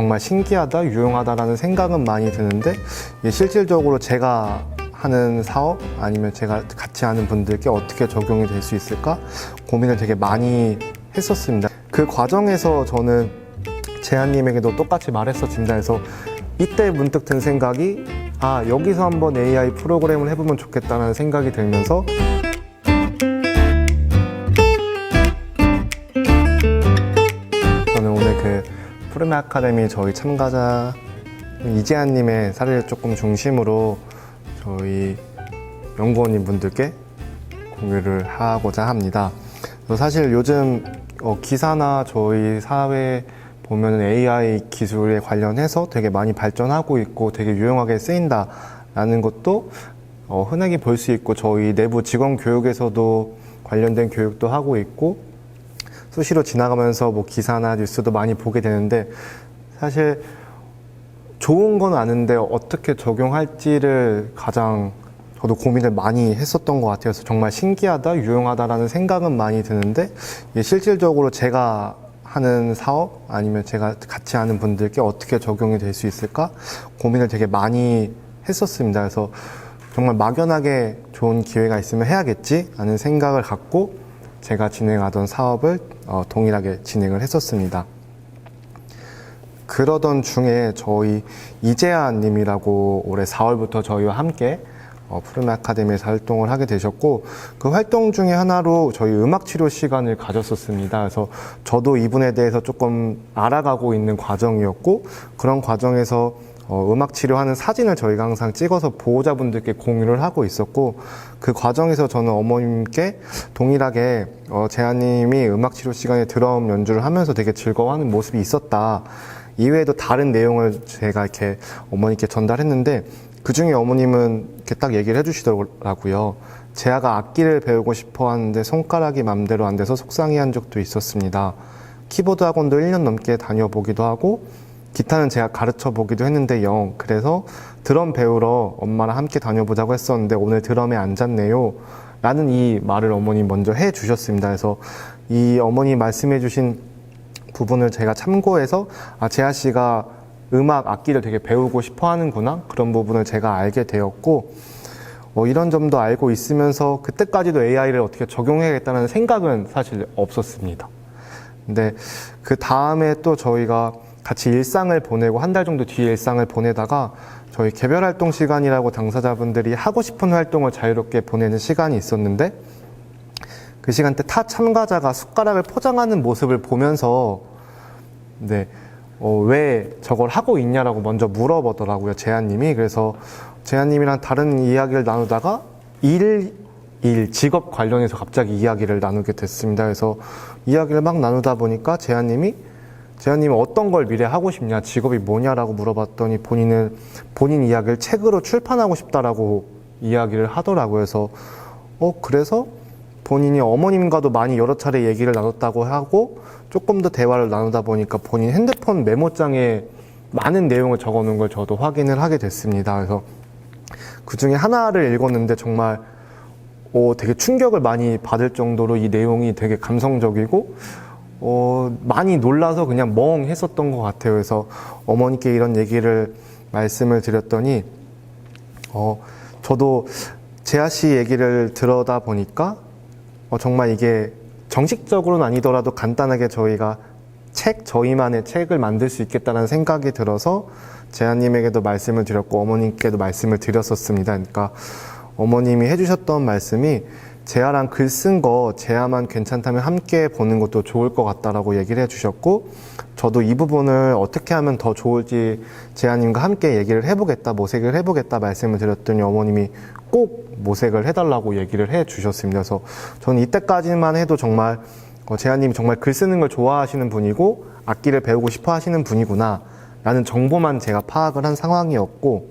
정말 신기하다, 유용하다라는 생각은 많이 드는데 실질적으로 제가 하는 사업 아니면 제가 같이 하는 분들께 어떻게 적용이 될 수 있을까 고민을 되게 많이 했었습니다. 그 과정에서 저는 재한님에게도 똑같이 말했었습니다. 그래서 이때 문득 든 생각이 여기서 한번 AI 프로그램을 해보면 좋겠다는 생각이 들면서 저는 오늘 그 푸르메 아카데미 저희 참가자 이재한님의 사례를 조금 중심으로 저희 연구원님 분들께 공유를 하고자 합니다. 사실 요즘 기사나 저희 사회 보면 AI 기술에 관련해서 되게 많이 발전하고 있고 되게 유용하게 쓰인다라는 것도 흔하게 볼 수 있고 저희 내부 직원 교육에서도 관련된 교육도 하고 있고 수시로 지나가면서 뭐 기사나 뉴스도 많이 보게 되는데 사실 좋은 건 아는데 어떻게 적용할지를 가장 저도 고민을 많이 했었던 것 같아요. 그래서 정말 신기하다, 유용하다라는 생각은 많이 드는데 실질적으로 제가 하는 사업 아니면 제가 같이 하는 분들께 어떻게 적용이 될 수 있을까 고민을 되게 많이 했었습니다. 그래서 정말 막연하게 좋은 기회가 있으면 해야겠지 라는 생각을 갖고 제가 진행하던 사업을 동일하게 진행을 했었습니다. 그러던 중에 저희 이재한 님이라고 올해 4월부터 저희와 함께 푸르메 아카데미에서 활동을 하게 되셨고 그 활동 중에 하나로 저희 음악 치료 시간을 가졌었습니다. 그래서 저도 이분에 대해서 조금 알아가고 있는 과정이었고 그런 과정에서 음악 치료하는 사진을 저희가 항상 찍어서 보호자분들께 공유를 하고 있었고 그 과정에서 저는 어머님께 동일하게 재한님이 음악 치료 시간에 드럼 연주를 하면서 되게 즐거워하는 모습이 있었다. 이외에도 다른 내용을 제가 이렇게 어머니께 전달했는데 그 중에 어머님은 이렇게 딱 얘기를 해주시더라고요. 재아가 악기를 배우고 싶어 하는데 손가락이 맘대로 안 돼서 속상해한 적도 있었습니다. 키보드 학원도 1년 넘게 다녀보기도 하고 기타는 제가 가르쳐 보기도 했는데 영. 그래서 드럼 배우러 엄마랑 함께 다녀보자고 했었는데 오늘 드럼에 앉았네요. 라는 이 말을 어머니 먼저 해 주셨습니다. 그래서 이 어머니 말씀해 주신 부분을 제가 참고해서 재아 씨가 음악 악기를 되게 배우고 싶어 하는구나 그런 부분을 제가 알게 되었고 이런 점도 알고 있으면서 그때까지도 AI를 어떻게 적용해야겠다는 생각은 사실 없었습니다. 근데 그 다음에 또 저희가 같이 일상을 보내고 한 달 정도 뒤에 일상을 보내다가 저희 개별 활동 시간이라고 당사자분들이 하고 싶은 활동을 자유롭게 보내는 시간이 있었는데 그 시간대 타 참가자가 숟가락을 포장하는 모습을 보면서 왜 저걸 하고 있냐라고 먼저 물어보더라고요, 재한님이. 그래서 재한님이랑 다른 이야기를 나누다가 직업 관련해서 갑자기 이야기를 나누게 됐습니다. 그래서 이야기를 막 나누다 보니까 재한님이 어떤 걸 미래에 하고 싶냐, 직업이 뭐냐라고 물어봤더니 본인 이야기를 책으로 출판하고 싶다라고 이야기를 하더라고요. 그래서 그래서 본인이 어머님과도 많이 여러 차례 얘기를 나눴다고 하고 조금 더 대화를 나누다 보니까 본인 핸드폰 메모장에 많은 내용을 적어놓은 걸 저도 확인을 하게 됐습니다. 그래서 그 중에 하나를 읽었는데 정말 되게 충격을 많이 받을 정도로 이 내용이 되게 감성적이고 많이 놀라서 그냥 멍했었던 것 같아요. 그래서 어머니께 이런 얘기를 말씀을 드렸더니 저도 재아 씨 얘기를 들어다 보니까 정말 이게 정식적으로는 아니더라도 간단하게 저희가 저희만의 책을 만들 수 있겠다는 생각이 들어서 재한님에게도 말씀을 드렸고 어머님께도 말씀을 드렸었습니다. 그러니까 어머님이 해주셨던 말씀이 재아랑 글 쓴 거 재아만 괜찮다면 함께 보는 것도 좋을 것 같다라고 얘기를 해주셨고 저도 이 부분을 어떻게 하면 더 좋을지 재아님과 함께 얘기를 해보겠다, 모색을 해보겠다 말씀을 드렸더니 어머님이 꼭 모색을 해달라고 얘기를 해주셨습니다. 그래서 저는 이때까지만 해도 정말 재아님이 정말 글 쓰는 걸 좋아하시는 분이고 악기를 배우고 싶어 하시는 분이구나 라는 정보만 제가 파악을 한 상황이었고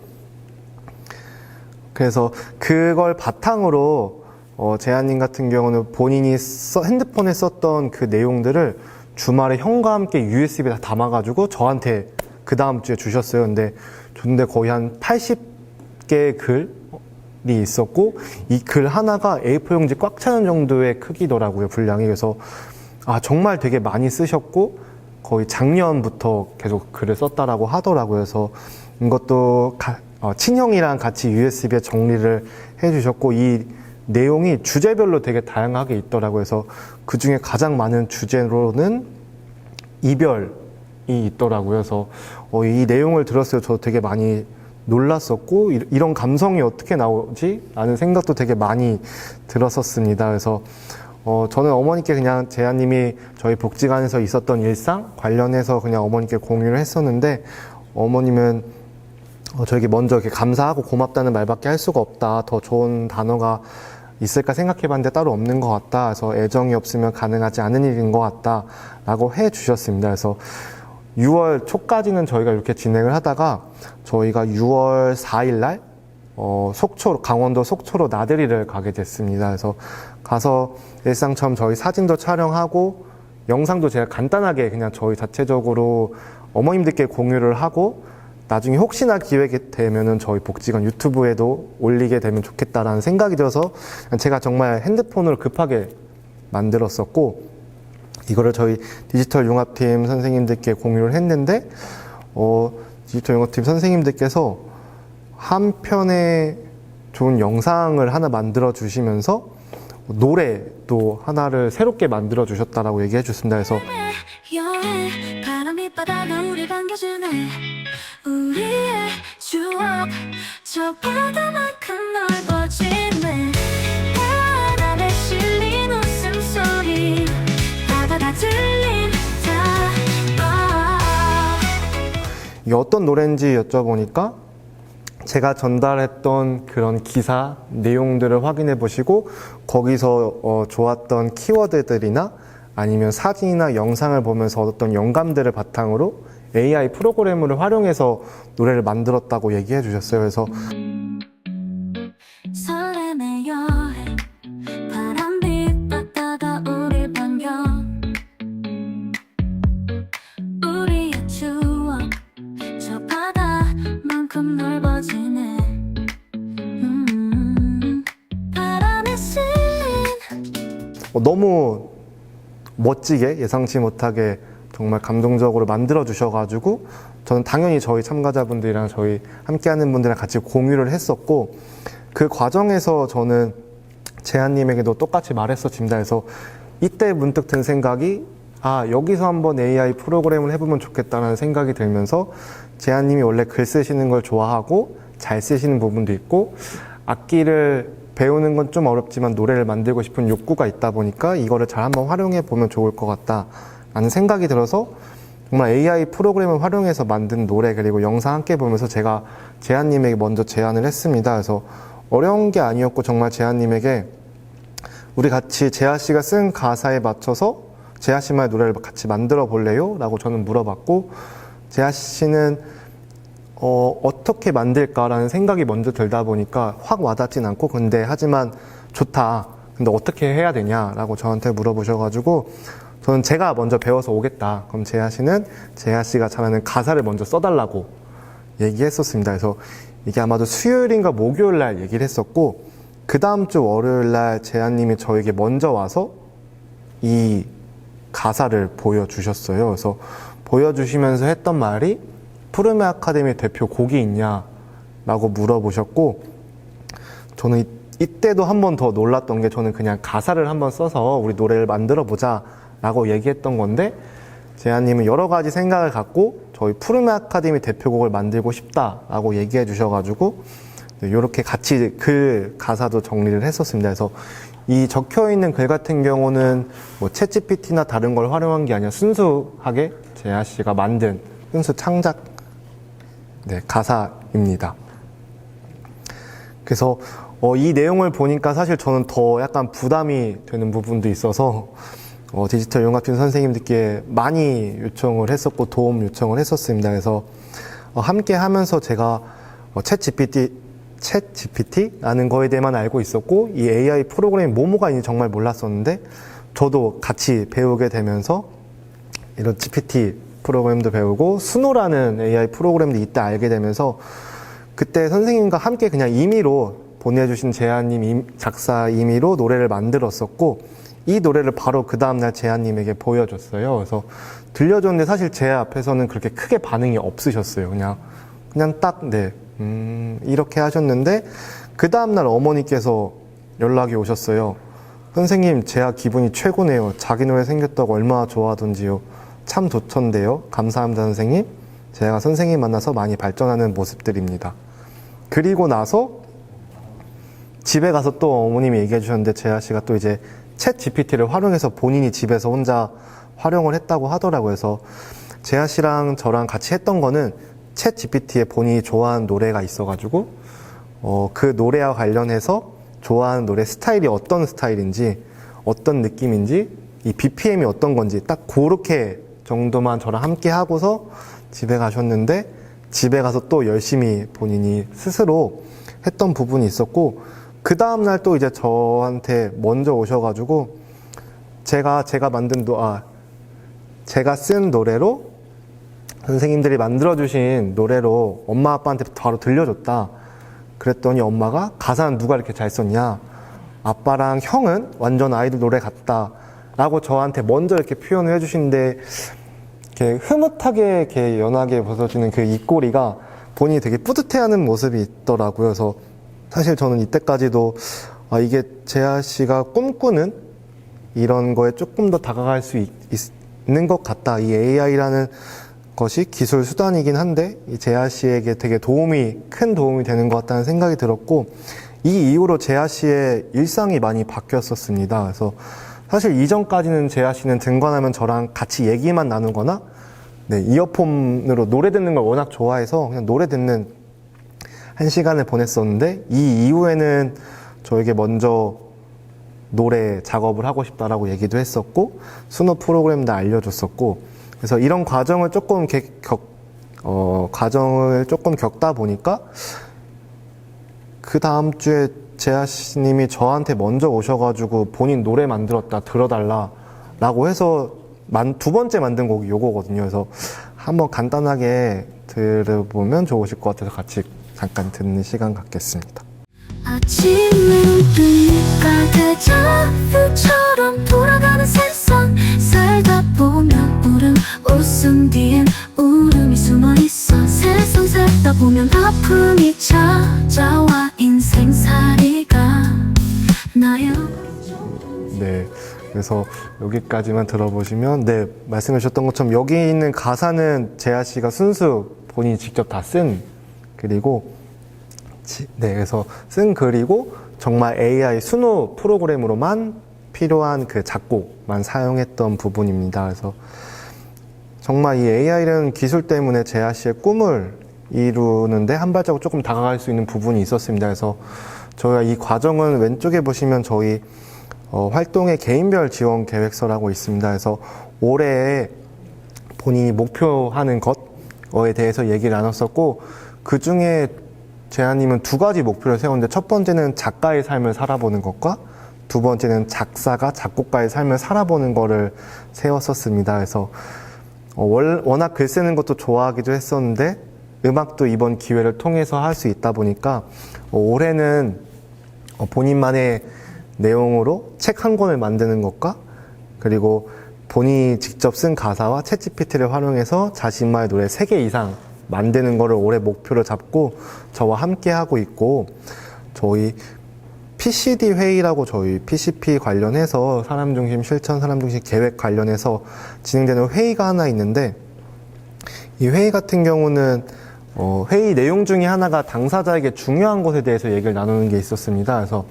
그래서 그걸 바탕으로 재한님 같은 경우는 본인이 핸드폰에 썼던 그 내용들을 주말에 형과 함께 USB에 다 담아가지고 저한테 그 다음 주에 주셨어요. 근데 거의 한 80개의 글이 있었고 이 글 하나가 A4 용지 꽉 차는 정도의 크기더라고요, 분량이. 그래서 정말 되게 많이 쓰셨고 거의 작년부터 계속 글을 썼다라고 하더라고요. 그래서 이것도 친형이랑 같이 USB에 정리를 해주셨고, 이 내용이 주제별로 되게 다양하게 있더라고요. 그래서 그 중에 가장 많은 주제로는 이별이 있더라고요. 그래서 이 내용을 들었어요. 저도 되게 많이 놀랐었고, 이런 감성이 어떻게 나오지? 라는 생각도 되게 많이 들었었습니다. 그래서 저는 어머니께 그냥 재한님이 저희 복지관에서 있었던 일상 관련해서 그냥 어머니께 공유를 했었는데, 어머님은 저에게 먼저 이렇게 감사하고 고맙다는 말밖에 할 수가 없다. 더 좋은 단어가 있을까 생각해봤는데 따로 없는 것 같다. 그래서 애정이 없으면 가능하지 않은 일인 것 같다. 라고 해 주셨습니다. 그래서 6월 초까지는 저희가 이렇게 진행을 하다가 저희가 6월 4일 날 강원도 속초로 나들이를 가게 됐습니다. 그래서 가서 일상처럼 저희 사진도 촬영하고 영상도 제가 간단하게 그냥 저희 자체적으로 어머님들께 공유를 하고, 나중에 혹시나 기회가 되면은 저희 복지관 유튜브에도 올리게 되면 좋겠다라는 생각이 들어서 제가 정말 핸드폰을 급하게 만들었었고, 이거를 저희 디지털 융합팀 선생님들께 공유를 했는데, 디지털 융합팀 선생님들께서 한 편의 좋은 영상을 하나 만들어 주시면서 노래도 하나를 새롭게 만들어 주셨다라고 얘기해 주셨습니다. 그래서 바람이 바다가 우리 반겨주네. 우리의 추억 저 바다만큼 넓어지네. 바람에 실린 웃음소리 바다가 들린다. 이게 어떤 노래인지 여쭤보니까 제가 전달했던 그런 기사 내용들을 확인해 보시고, 거기서 좋았던 키워드들이나 아니면 사진이나 영상을 보면서 얻었던 영감들을 바탕으로 AI 프로그램을 활용해서 노래를 만들었다고 얘기해 주셨어요. 그래서 설렘의 여행 바람빛 바다가 우릴 반겨. 우리의 추억 저 바다만큼 넓어지네. 바람에 실린 너무 멋지게 예상치 못하게 정말 감동적으로 만들어 주셔가지고, 저는 당연히 저희 참가자분들이랑 저희 함께하는 분들이랑 같이 공유를 했었고, 그 과정에서 저는 재한님에게도 똑같이 말했었습니다. 그래서 이때 문득 든 생각이, 여기서 한번 AI 프로그램을 해보면 좋겠다는 생각이 들면서, 재한님이 원래 글 쓰시는 걸 좋아하고 잘 쓰시는 부분도 있고, 악기를 배우는 건 좀 어렵지만 노래를 만들고 싶은 욕구가 있다 보니까 이거를 잘 한번 활용해 보면 좋을 것 같다라는 생각이 들어서, 정말 AI 프로그램을 활용해서 만든 노래 그리고 영상 함께 보면서 제가 재한님에게 먼저 제안을 했습니다. 그래서 어려운 게 아니었고, 정말 재한님에게 우리 같이 재하 씨가 쓴 가사에 맞춰서 재하 씨만의 노래를 같이 만들어 볼래요? 라고 저는 물어봤고, 재하 씨는 어떻게 만들까라는 생각이 먼저 들다 보니까 확 와닿진 않고, 근데 하지만 좋다. 근데 어떻게 해야 되냐라고 저한테 물어보셔가지고, 저는 제가 먼저 배워서 오겠다. 그럼 재하 씨는 재하 씨가 잘하는 가사를 먼저 써달라고 얘기했었습니다. 그래서 이게 아마도 수요일인가 목요일 날 얘기를 했었고, 그 다음 주 월요일 날 재하님이 저에게 먼저 와서 이 가사를 보여주셨어요. 그래서 보여주시면서 했던 말이, 푸르메 아카데미 대표 곡이 있냐? 라고 물어보셨고, 저는 이때도 한 번 더 놀랐던 게, 저는 그냥 가사를 한번 써서 우리 노래를 만들어 보자 라고 얘기했던 건데, 재한님은 여러 가지 생각을 갖고 저희 푸르메 아카데미 대표곡을 만들고 싶다 라고 얘기해 주셔가지고, 이렇게 같이 글 가사도 정리를 했었습니다. 그래서 이 적혀 있는 글 같은 경우는 뭐 챗GPT나 다른 걸 활용한 게 아니라 순수하게 재하 씨가 만든 순수 창작 가사입니다. 그래서 이 내용을 보니까 사실 저는 더 약간 부담이 되는 부분도 있어서 디지털 융합팀 선생님들께 많이 요청을 했었고 도움 요청을 했었습니다. 그래서 함께 하면서 제가 챗GPT라는 거에 대해만 알고 있었고, 이 AI 프로그램이 뭐가 있는지 정말 몰랐었는데, 저도 같이 배우게 되면서 이런 GPT 프로그램도 배우고 수노라는 AI 프로그램도 이때 알게 되면서, 그때 선생님과 함께 그냥 임의로 보내주신 재한님 작사 임의로 노래를 만들었었고, 이 노래를 바로 그 다음날 재한님에게 보여줬어요. 그래서 들려줬는데 사실 제 앞에서는 그렇게 크게 반응이 없으셨어요. 그냥 딱, 네, 이렇게 하셨는데, 그 다음날 어머니께서 연락이 오셨어요. 선생님, 재하 기분이 최고네요. 자기 노래 생겼다고 얼마나 좋아하던지요. 참 좋던데요. 감사합니다, 선생님. 제가 선생님 만나서 많이 발전하는 모습들입니다. 그리고 나서 집에 가서 또 어머님이 얘기해 주셨는데, 재하 씨가 또 이제 챗 GPT를 활용해서 본인이 집에서 혼자 활용을 했다고 하더라고요. 그래서 재하 씨랑 저랑 같이 했던 거는 챗 GPT에 본인이 좋아하는 노래가 있어가지고 그 노래와 관련해서 좋아하는 노래 스타일이 어떤 스타일인지 어떤 느낌인지 이 BPM이 어떤 건지 딱 그렇게 정도만 저랑 함께 하고서 집에 가셨는데, 집에 가서 또 열심히 본인이 스스로 했던 부분이 있었고, 그 다음날 또 이제 저한테 먼저 오셔가지고 제가 쓴 노래로 선생님들이 만들어주신 노래로 엄마 아빠한테 바로 들려줬다. 그랬더니 엄마가 가사는 누가 이렇게 잘 썼냐, 아빠랑 형은 완전 아이돌 노래 같다 라고 저한테 먼저 이렇게 표현을 해주시는데, 이렇게 흐뭇하게 이렇게 연하게 벗어지는 그 입꼬리가 본인이 되게 뿌듯해하는 모습이 있더라고요. 그래서 사실 저는 이때까지도 이게 재하 씨가 꿈꾸는 이런 거에 조금 더 다가갈 수 있는 것 같다. 이 AI라는 것이 기술 수단이긴 한데 이 재하 씨에게 되게 큰 도움이 되는 것 같다는 생각이 들었고, 이 이후로 재하 씨의 일상이 많이 바뀌었었습니다. 그래서 사실 이전까지는 재하 씨는 등반하면 저랑 같이 얘기만 나누거나, 네, 이어폰으로 노래 듣는 걸 워낙 좋아해서 그냥 노래 듣는 한 시간을 보냈었는데, 이 이후에는 저에게 먼저 노래 작업을 하고 싶다라고 얘기도 했었고, 수노 프로그램도 알려줬었고, 그래서 이런 과정을 조금 겪다 보니까 그 다음 주에 재하 씨님이 저한테 먼저 오셔가지고 본인 노래 만들었다 들어달라 라고 해서 두 번째 만든 곡이 요거거든요. 그래서 한번 간단하게 들어보면 좋으실 것 같아서 같이 잠깐 듣는 시간 갖겠습니다. 아침은 뜨니까 데자뷰처럼 돌아가는 세상, 살다 보면 웃음 뒤엔 울음이 숨어있어. 세상 살다 보면 아픔이 찾아와 인생살이가 나요. 네, 그래서 여기까지만 들어보시면, 네, 말씀해 주셨던 것처럼 여기 있는 가사는 재하 씨가 순수 본인이 직접 다 쓴 글이고, 네, 그래서 쓴 글이고 정말 AI 수노 프로그램으로만 필요한 그 작곡만 사용했던 부분입니다. 그래서 정말 이 AI라는 기술 때문에 재하 씨의 꿈을 이루는데 한 발자국 조금 다가갈 수 있는 부분이 있었습니다. 그래서 저희가 이 과정은 왼쪽에 보시면 저희 활동의 개인별 지원 계획서라고 있습니다. 그래서 올해 본인이 목표하는 것에 대해서 얘기를 나눴었고, 그 중에 재하님은 두 가지 목표를 세웠는데, 첫 번째는 작가의 삶을 살아보는 것과 두 번째는 작사가 작곡가의 삶을 살아보는 거를 세웠었습니다. 그래서 워낙 글 쓰는 것도 좋아하기도 했었는데 음악도 이번 기회를 통해서 할 수 있다 보니까 올해는 본인만의 내용으로 책 한 권을 만드는 것과, 그리고 본인이 직접 쓴 가사와 챗GPT를 활용해서 자신만의 노래 3개 이상 만드는 거를 올해 목표로 잡고 저와 함께 하고 있고, 저희 PCD 회의라고 저희 PCP 관련해서 사람중심 실천, 사람중심 계획 관련해서 진행되는 회의가 하나 있는데, 이 회의 같은 경우는 회의 내용 중에 하나가 당사자에게 중요한 것에 대해서 얘기를 나누는 게 있었습니다. 그래서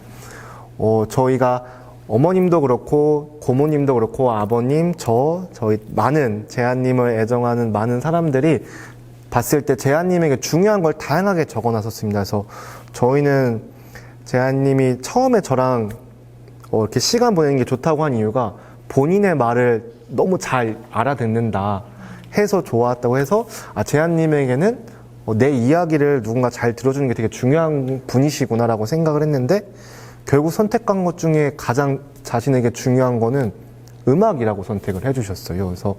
저희가 어머님도 그렇고 고모님도 그렇고 아버님, 저희 많은 재하님을 애정하는 많은 사람들이 봤을 때 재하님에게 중요한 걸 다양하게 적어놨었습니다. 그래서 저희는 재하님이 처음에 저랑 이렇게 시간 보내는 게 좋다고 한 이유가 본인의 말을 너무 잘 알아듣는다 해서 좋았다고 해서, 재하님에게는 내 이야기를 누군가 잘 들어주는 게 되게 중요한 분이시구나라고 생각을 했는데, 결국 선택한 것 중에 가장 자신에게 중요한 거는 음악이라고 선택을 해주셨어요. 그래서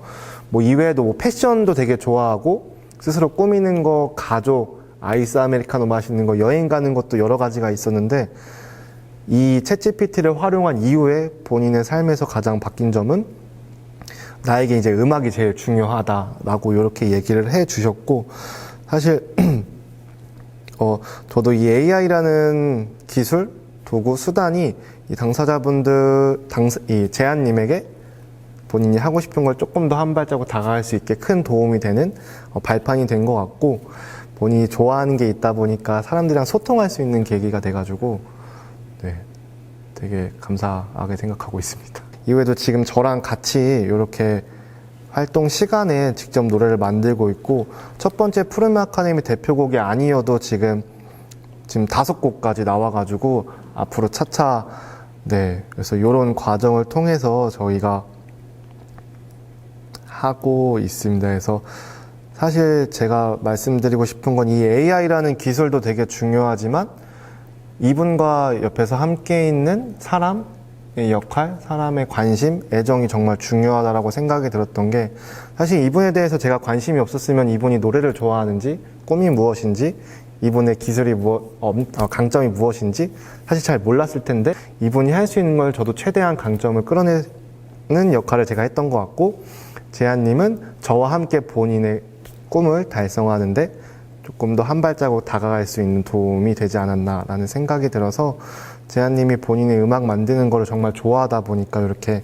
이외에도 패션도 되게 좋아하고 스스로 꾸미는 거, 가족, 아이스 아메리카노 마시는 거, 여행 가는 것도 여러 가지가 있었는데, 이 챗GPT를 활용한 이후에 본인의 삶에서 가장 바뀐 점은 나에게 이제 음악이 제일 중요하다라고 이렇게 얘기를 해 주셨고, 사실 저도 이 AI라는 기술, 도구, 수단이 이 당사자분들, 이 제안님에게 본인이 하고 싶은 걸 조금 더 한 발자국 다가갈 수 있게 큰 도움이 되는 발판이 된 것 같고, 본인이 좋아하는 게 있다 보니까 사람들이랑 소통할 수 있는 계기가 돼가지고, 네, 되게 감사하게 생각하고 있습니다. 이후에도 지금 저랑 같이 이렇게 활동 시간에 직접 노래를 만들고 있고, 첫 번째 푸르메 아카데미 대표곡이 아니어도 지금 5곡까지 나와가지고 앞으로 차차, 네, 그래서 이런 과정을 통해서 저희가 하고 있습니다. 그래서 사실 제가 말씀드리고 싶은 건 이 AI라는 기술도 되게 중요하지만 이분과 옆에서 함께 있는 사람의 역할, 사람의 관심, 애정이 정말 중요하다고 생각이 들었던 게, 사실 이분에 대해서 제가 관심이 없었으면 이분이 노래를 좋아하는지, 꿈이 무엇인지, 이분의 기술이 강점이 무엇인지 사실 잘 몰랐을 텐데, 이분이 할 수 있는 걸 저도 최대한 강점을 끌어내는 역할을 제가 했던 것 같고, 제안님은 저와 함께 본인의 꿈을 달성하는데 조금 더 한 발자국 다가갈 수 있는 도움이 되지 않았나라는 생각이 들어서, 제안님이 본인의 음악 만드는 거를 정말 좋아하다 보니까 이렇게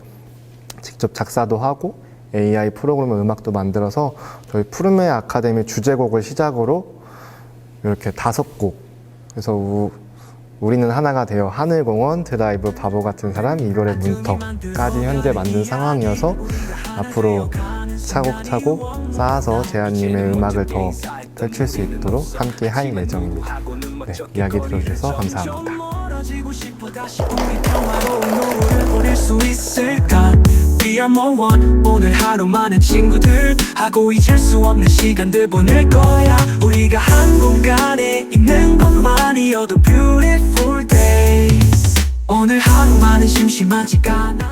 직접 작사도 하고 AI 프로그램 음악도 만들어서 저희 푸르메 아카데미 주제곡을 시작으로 이렇게 5곡, 그래서 우리는 하나가 되어, 하늘공원, 드라이브, 바보 같은 사람, 이별의 문턱까지 현재 만든 상황이어서 앞으로 차곡차곡 쌓아서 제안님의 음악을 더 펼칠 수 있도록 함께 할 예정입니다. 네, 이야기 들어주셔서 감사합니다. We are more one. 오늘 하루 많은 친구들 하고 잊을 수 없는 시간들 보낼 거야. 우리가 한 공간에 있는 것만이어도 beautiful days. 오늘 하루만은 심심하지가 않아.